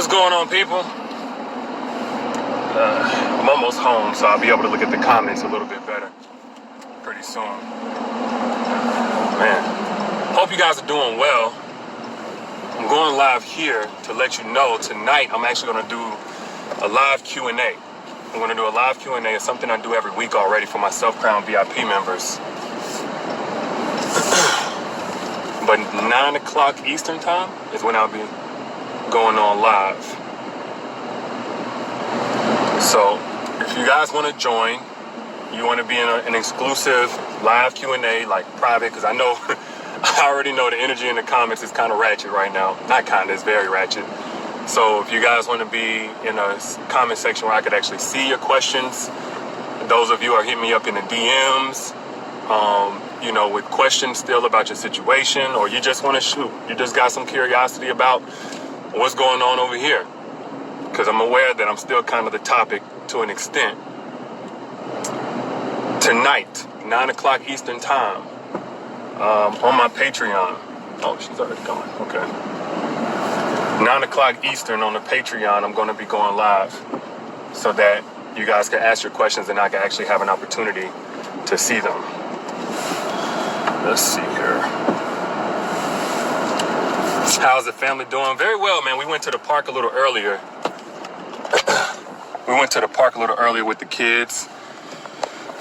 What's going on, people? I'm almost home, so I'll be able to look at the comments a little bit better pretty soon. Man, hope you guys are doing well. I'm going live here to let you know tonight I'm actually going to do a live Q&A. I'm going to do a live Q&A. It's something I do every week already for my Self-Crown VIP members. But 9 o'clock Eastern time is when I'll be going on live. So if you guys want to join, you want to be in an exclusive live Q&A, like private, because I know, I already know the energy in the comments is kind of ratchet right now. Not kind of, it's very ratchet. So if you guys want to be in a comment section where I could actually see your questions, those of you who are hitting me up in the DMs, with questions still about your situation, or you just want to shoot, you just got some curiosity about what's going on over here. Because I'm aware that I'm still kind of the topic to an extent. Tonight, 9 o'clock Eastern time, on my Patreon. Oh, she's already gone. Okay. 9 o'clock Eastern on the Patreon, I'm going to be going live so that you guys can ask your questions and I can actually have an opportunity to see them. Let's see here. How's the family doing? Very well, man. We went to the park a little earlier. With the kids.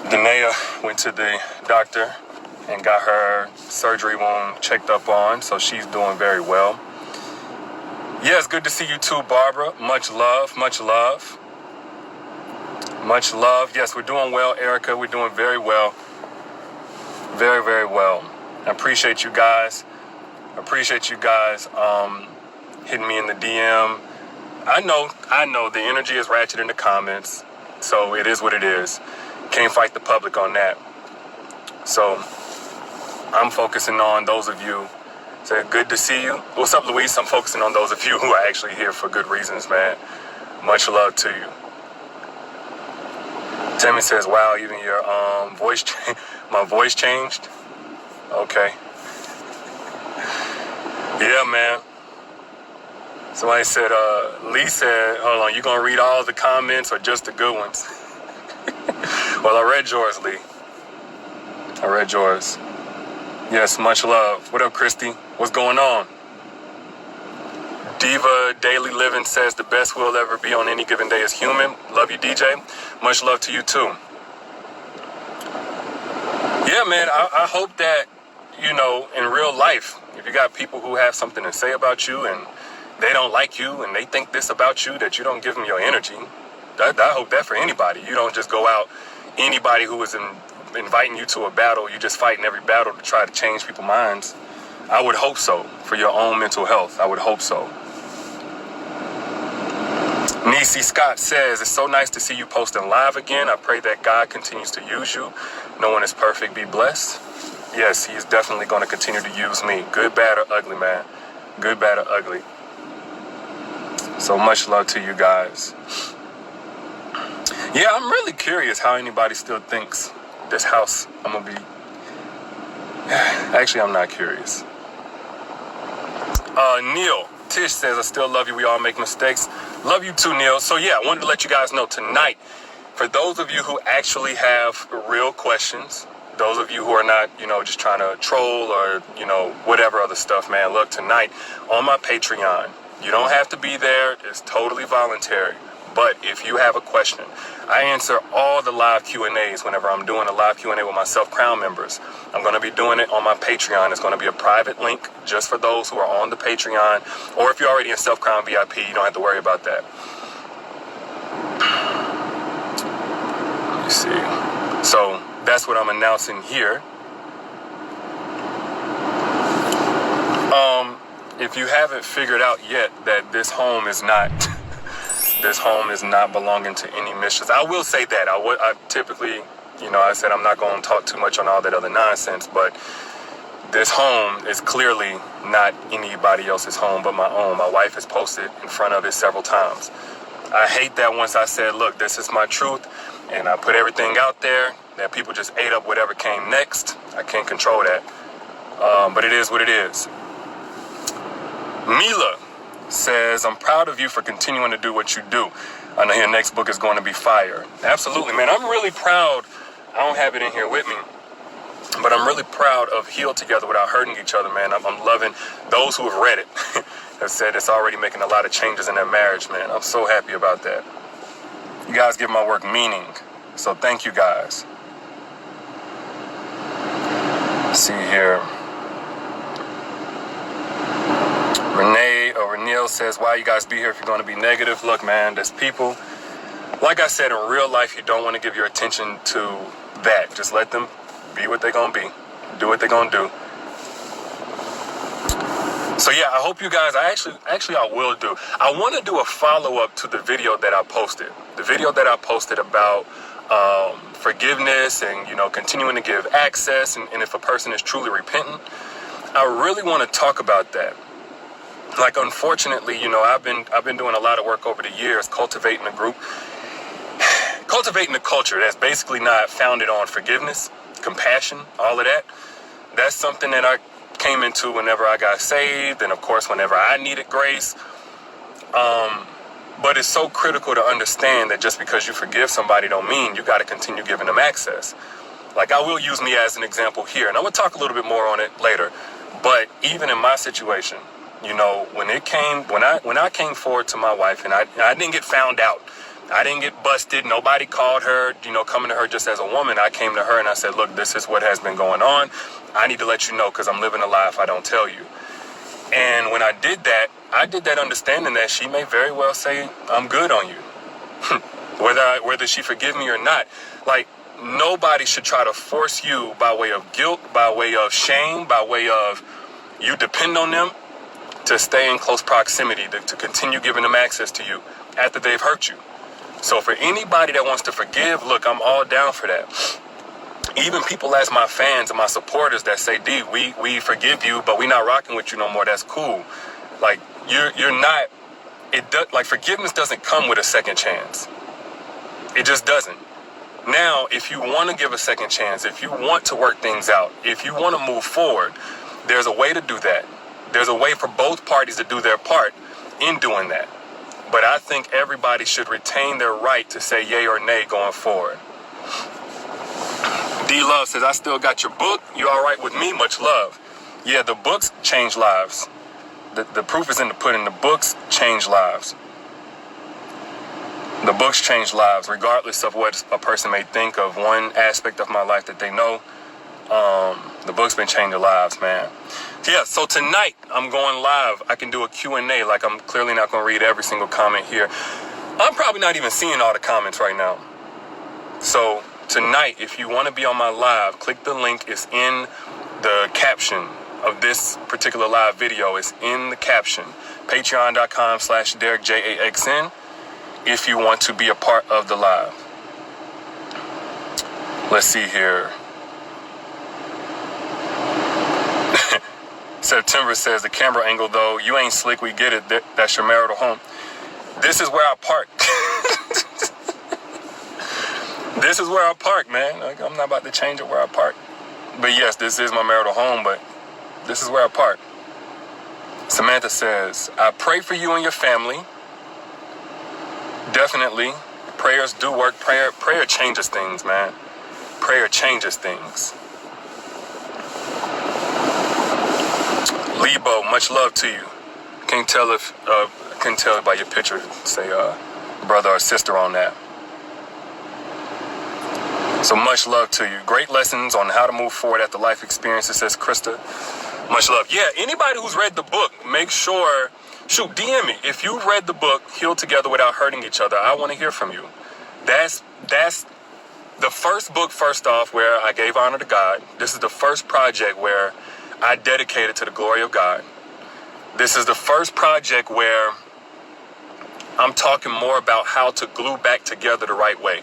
Danae went to the doctor and got her surgery wound checked up on, so she's doing very well. Yeah, it's good to see you too, Barbara. Much love, much love. Much love. Yes, we're doing well, Erica. We're doing very well. Very, very well. I appreciate you guys. Hitting me in the DM. I know the energy is ratchet in the comments, so it is what it is. Can't fight the public on that. So I'm focusing on those of you. Say, good to see you. What's up, Luis? I'm focusing on those of you who are actually here for good reasons, man. Much love to you. Timmy says, wow, even your my voice changed. Okay. Yeah, man. Somebody said, Lee said, hold on, you gonna read all the comments or just the good ones? Well, I read yours, Lee. I read yours. Yes, much love. What up, Christy? What's going on? Diva Daily Living says the best we'll ever be on any given day is human. Love you, DJ. Much love to you, too. Yeah, man, I hope that, in real life, if you got people who have something to say about you and they don't like you and they think this about you, that you don't give them your energy. I hope that for anybody. You don't just go out, anybody who is inviting you to a battle, you just fight in every battle to try to change people's minds. I would hope so, for your own mental health. I would hope so. Niecy Scott says, it's so nice to see you posting live again. I pray that God continues to use you. No one is perfect. Be blessed. Yes, he is definitely going to continue to use me. Good, bad, or ugly, man. Good, bad, or ugly. So much love to you guys. Yeah, I'm really curious how anybody still thinks this house, I'm going to be... Actually, I'm not curious. Neil, Tish says, I still love you. We all make mistakes. Love you too, Neil. So yeah, I wanted to let you guys know tonight, for those of you who actually have real questions, those of you who are not, just trying to troll or, whatever other stuff, man, look, tonight on my Patreon, you don't have to be there. It's totally voluntary. But if you have a question, I answer all the live Q&As whenever I'm doing a live Q&A with my Self-Crown members. I'm going to be doing it on my Patreon. It's going to be a private link just for those who are on the Patreon. Or if you're already in Self-Crown VIP, you don't have to worry about that. Let me see. So that's what I'm announcing here. If you haven't figured out yet that this home is not belonging to any mistress. I will say that. I typically, I said I'm not going to talk too much on all that other nonsense, but this home is clearly not anybody else's home but my own. My wife has posted in front of it several times. I hate that once I said, look, this is my truth, and I put everything out there, that people just ate up whatever came next. I can't control that. But it is what it is. Mila says, I'm proud of you for continuing to do what you do. I know your next book is going to be fire. Absolutely, man. I'm really proud. I don't have it in here with me, but I'm really proud of Heal Together Without Hurting Each Other, man. I'm loving those who have read it. Have said it's already making a lot of changes in their marriage, man. I'm so happy about that. You guys give my work meaning, so thank you guys. Let's see here. Renee says, why you guys be here if you're going to be negative? Look, man, there's people, like I said, in real life, you don't want to give your attention to that. Just let them be what they're going to be. Do what they're going to do. So yeah, I hope you guys, I will do. I want to do a follow-up to the video that I posted. The video that I posted about forgiveness and, continuing to give access and if a person is truly repentant. I really want to talk about that. Like, unfortunately, I've been doing a lot of work over the years, cultivating a group, cultivating a culture that's basically not founded on forgiveness, compassion, all of that. That's something that I came into whenever I got saved, and of course, whenever I needed grace. But it's so critical to understand that just because you forgive somebody don't mean you got to continue giving them access. Like, I will use me as an example here, and I'm gonna talk a little bit more on it later. But even in my situation, when I came forward to my wife and I didn't get found out, I didn't get busted, nobody called her, coming to her just as a woman. I came to her and I said, look, this is what has been going on. I need to let you know because I'm living a lie if I don't tell you. And when I did that understanding that she may very well say, I'm good on you. Whether she forgive me or not. Like, nobody should try to force you by way of guilt, by way of shame, by way of you depend on them to stay in close proximity, to continue giving them access to you after they've hurt you. So for anybody that wants to forgive, look, I'm all down for that. Even people as my fans and my supporters that say, D, we forgive you, but we're not rocking with you no more. That's cool. Like, you're not, like, forgiveness doesn't come with a second chance. It just doesn't. Now, if you want to give a second chance, if you want to work things out, if you want to move forward, there's a way to do that. There's a way for both parties to do their part in doing that. But I think everybody should retain their right to say yay or nay going forward. D Love says, I still got your book. You all right with me? Much love. Yeah, the books change lives. The proof is in the pudding. The books change lives. The books change lives, regardless of what a person may think of one aspect of my life that they know. The book's been changing lives, man. Yeah, so tonight I'm going live. I can do a Q&A. Like, I'm clearly not going to read every single comment here. I'm probably not even seeing all the comments right now. So tonight, if you want to be on my live, click the link. It's in the caption of this particular live video. It's in the caption. Patreon.com/Derrick Jaxn if you want to be a part of the live. Let's see here. September says, the camera angle, though, you ain't slick, we get it. That's your marital home. This is where I park. This is where I park, man. Like, I'm not about to change it where I park. But yes, this is my marital home, but this is where I park. Samantha says, I pray for you and your family. Definitely. Prayers do work. Prayer changes things, man. Prayer changes things. Lebo, much love to you. Can't tell by your picture, say brother or sister on that. So much love to you. Great lessons on how to move forward after life experiences, says Krista. Much love. Yeah, anybody who's read the book, make sure, DM me. If you've read the book, Heal Together Without Hurting Each Other, I want to hear from you. That's the first book, first off, where I gave honor to God. This is the first project where I dedicated to the glory of God. This is the first project where I'm talking more about how to glue back together the right way.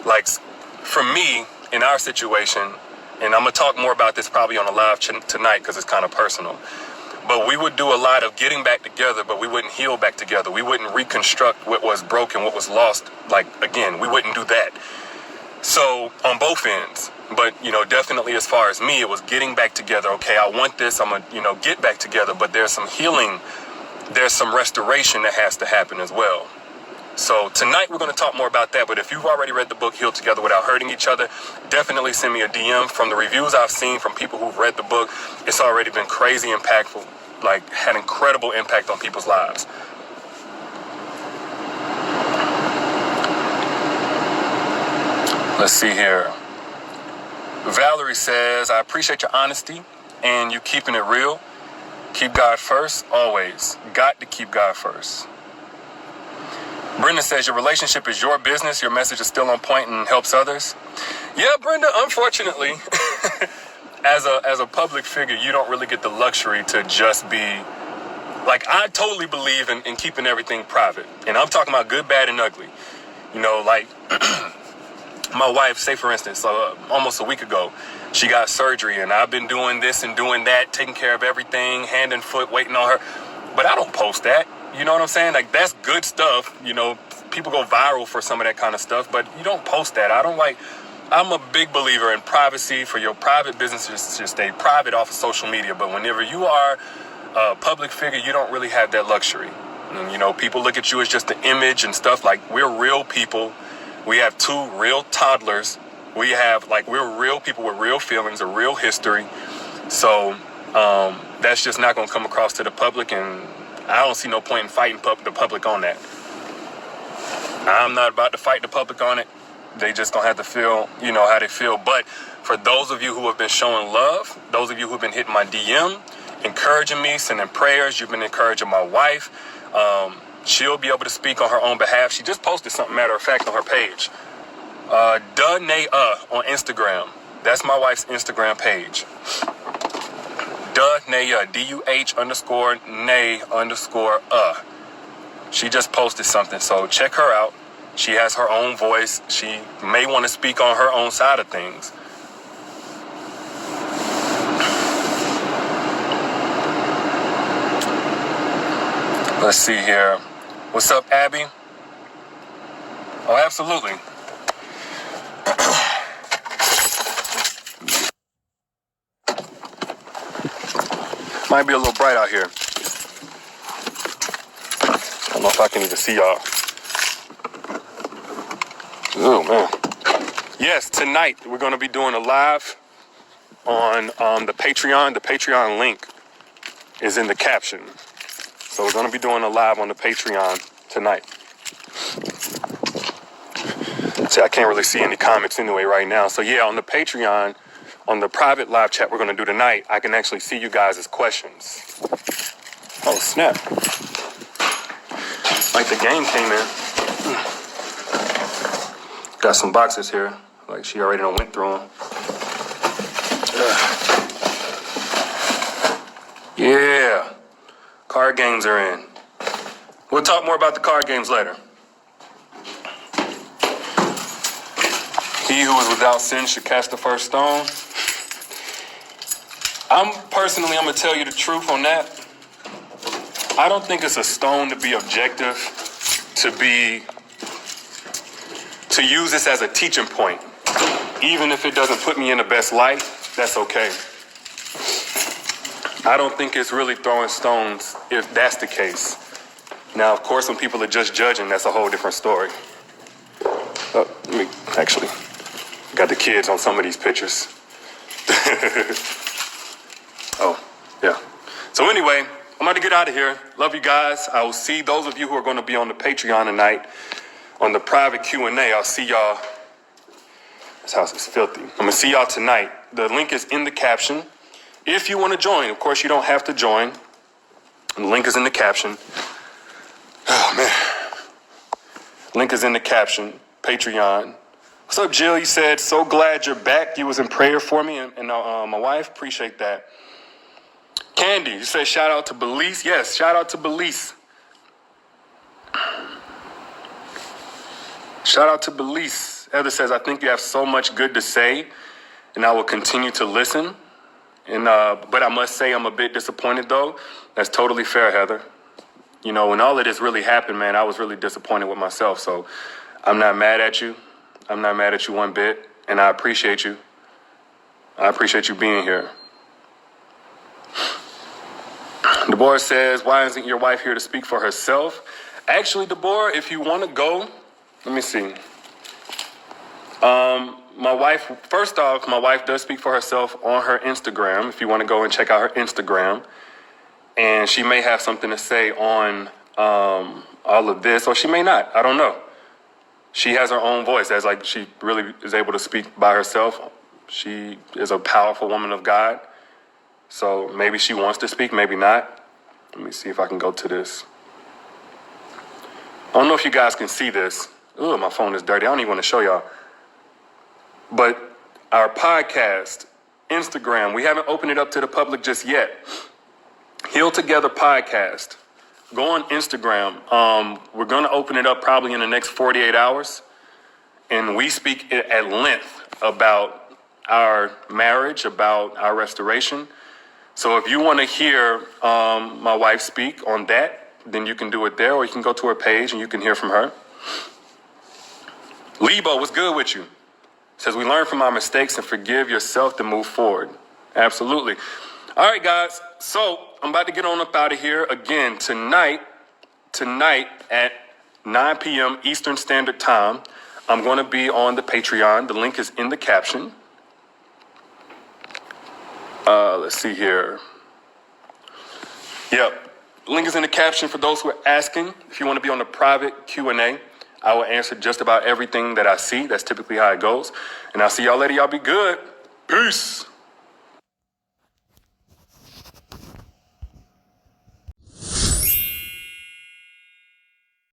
Like, for me, in our situation, and I'm going to talk more about this probably on a live tonight because it's kind of personal, but we would do a lot of getting back together, but we wouldn't heal back together. We wouldn't reconstruct what was broken, what was lost. Like, again, we wouldn't do that. So, on both ends. But, definitely as far as me, it was getting back together. Okay, I want this. I'm going to, get back together. But there's some healing there's some restoration that has to happen as well. So tonight we're going to talk more about that. But if you've already read the book, Heal Together Without Hurting Each Other, definitely send me a DM. From the reviews I've seen from people who've read the book, it's already been crazy impactful, like had incredible impact on people's lives. Let's see here. Valerie says, I appreciate your honesty and you keeping it real. Keep God first, always. Got to keep God first. Brenda says, your relationship is your business. Your message is still on point and helps others. Yeah, Brenda, unfortunately, as a public figure, you don't really get the luxury to just be, like, I totally believe in keeping everything private. And I'm talking about good, bad, and ugly. You know, like, my wife, say for instance, almost a week ago, she got surgery, and I've been doing this and doing that, taking care of everything, hand and foot, waiting on her. But I don't post that. You know what I'm saying? Like, that's good stuff. You know, people go viral for some of that kind of stuff, but you don't post that. I'm a big believer in privacy. For your private business to stay private off of social media. But whenever you are a public figure, you don't really have that luxury. And, you know, people look at you as just an image and stuff. Like, we're real people. We have 2 real toddlers. We're real people with real feelings, a real history. So that's just not going to come across to the public, and I don't see no point in fighting the public on that. I'm not about to fight the public on it. They just gonna have to feel, you know, how they feel. But for those of you who have been showing love, those of you who've been hitting my DM, encouraging me, sending prayers, you've been encouraging my wife. She'll be able to speak on her own behalf. She just posted something, matter of fact, on her page. On Instagram. That's my wife's Instagram page. Duh-Naya, DUH_Nay_. She just posted something, so check her out. She has her own voice. She may want to speak on her own side of things. Let's see here. What's up, Abby? Oh, absolutely. Might be a little bright out here. I don't know if I can even see y'all. Oh, man. Yes, tonight we're going to be doing a live on the Patreon. The Patreon link is in the caption. So we're going to be doing a live on the Patreon tonight. See, I can't really see any comments anyway right now. So yeah, on the Patreon, on the private live chat we're going to do tonight, I can actually see you guys' questions. Oh, snap. Like the game came in. Got some boxes here. Like she already done went through them. Yeah. Card games are in. We'll talk more about the card games later. He who is without sin should cast the first stone. I'm going to tell you the truth on that. I don't think it's a stone to be objective, to use this as a teaching point. Even if it doesn't put me in the best light, that's okay. I don't think it's really throwing stones if that's the case. Now, of course, when people are just judging, that's a whole different story. Got the kids on some of these pictures. Oh, yeah. So anyway, I'm about to get out of here. Love you guys. I will see those of you who are going to be on the Patreon tonight on the private Q&A. I'll see y'all. This house is filthy. I'm going to see y'all tonight. The link is in the caption. If you want to join, of course, you don't have to join. The link is in the caption. Oh, man. Link is in the caption. Patreon. What's up, Jill? You said, so glad you're back. You was in prayer for me and my wife. Appreciate that. Candy, you said shout out to Belize. Yes, shout out to Belize. Shout out to Belize. Heather says, I think you have so much good to say, and I will continue to listen. But I must say I'm a bit disappointed, though. That's totally fair, Heather. You know, when all of this really happened, man, I was really disappointed with myself. So I'm not mad at you. I'm not mad at you one bit, and I appreciate you. I appreciate you being here. Deborah says, why isn't your wife here to speak for herself? Actually, Deborah, if you want to go, let me see. My wife, first off, my wife does speak for herself on her Instagram. If you want to go and check out her Instagram. And she may have something to say on all of this, or she may not. I don't know. She has her own voice. That's like she really is able to speak by herself. She is a powerful woman of God. So maybe she wants to speak, maybe not. Let me see if I can go to this. I don't know if you guys can see this. Ooh, my phone is dirty. I don't even want to show y'all. But our podcast, Instagram, we haven't opened it up to the public just yet. Heal Together Podcast. Go on Instagram. We're going to open it up probably in the next 48 hours. And we speak at length about our marriage, about our restoration. So if you want to hear my wife speak on that, then you can do it there, or you can go to her page and you can hear from her. Lebo, what's good with you? Says we learn from our mistakes and forgive yourself to move forward. Absolutely. All right, guys. So I'm about to get on up out of here. Again, tonight at 9 p.m. Eastern Standard Time, I'm going to be on the Patreon. The link is in the caption. Let's see here. Yep. Link is in the caption for those who are asking. If you want to be on the private Q&A, I will answer just about everything that I see. That's typically how it goes. And I'll see y'all later. Y'all be good. Peace.